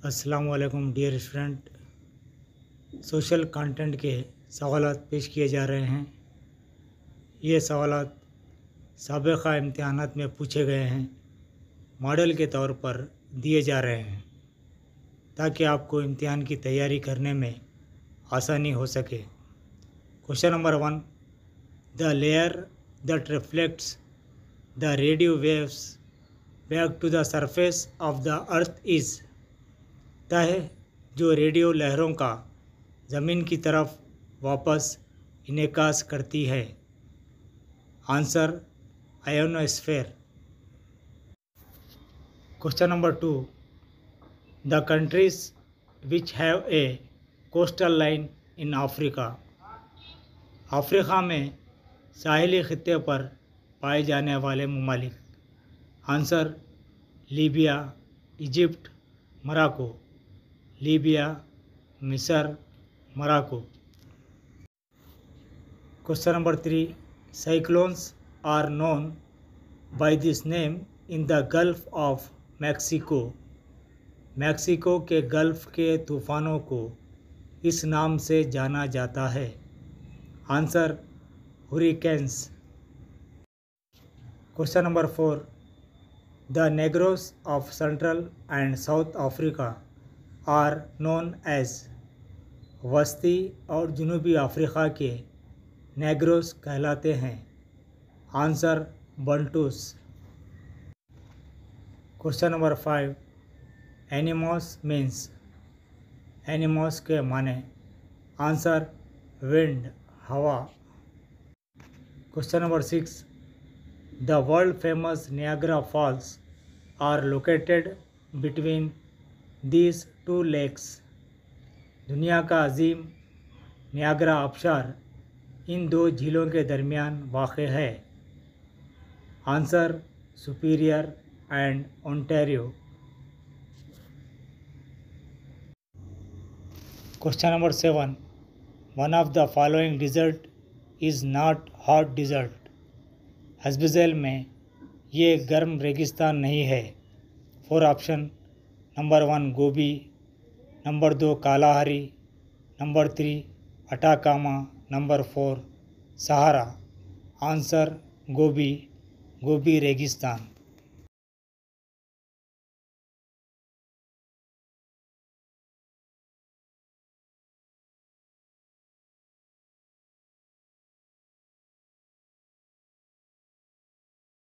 अस्सलाम वालेकुम dear student. Social content के सवालात पेश किए जा रहे हैं। ये सवालात साबिक़ा इम्तिहानात में पूछे गए हैं, मॉडल के तौर पर दिए जा रहे हैं ताकि आपको इम्तिहान की तैयारी करने में आसानी हो सके। Question number 1, the layer that reflects the radio waves back to the surface of the earth is. तह जो रेडियो लहरों का ज़मीन की तरफ वापस इनेकास करती है। Answer ionosphere. Question number 2, the countries which have a coastal line in Africa. Africa में साहिली खित्ते पर पाए जाने वाले ममालिक। Answer Libya, Egypt, Morocco. Libya, मिस्र, Morocco. Question number 3, cyclones are known by this name in the gulf of Mexico. Mexico के गल्फ के तूफ़ानों को इस नाम से जाना जाता है। Answer hurricanes. Question number 4, the negroes of central and south Africa are known as. वस्ती और जनूबी अफ्रीका के नेग्रोस कहलाते हैं। Answer Bantus. Question number 5, anemos means. Anemos के माने। आंसर विंड, हवा। Question number 6, the world famous Niagara Falls are located between these two lakes. दुनिया का अजीम नियाग्रा आबशार इन दो झीलों के दरमियान वाक़ है। Answer Superior and Ontario. Question number 7, one of the following desert is not hot desert. हस्बज़ेल में ये गर्म रेगिस्तान नहीं है। 4 option. Number 1 Gobi, number 2 Kalahari, number 3 Atacama, number 4 Sahara. Answer Gobi, Gobi रेगिस्तान।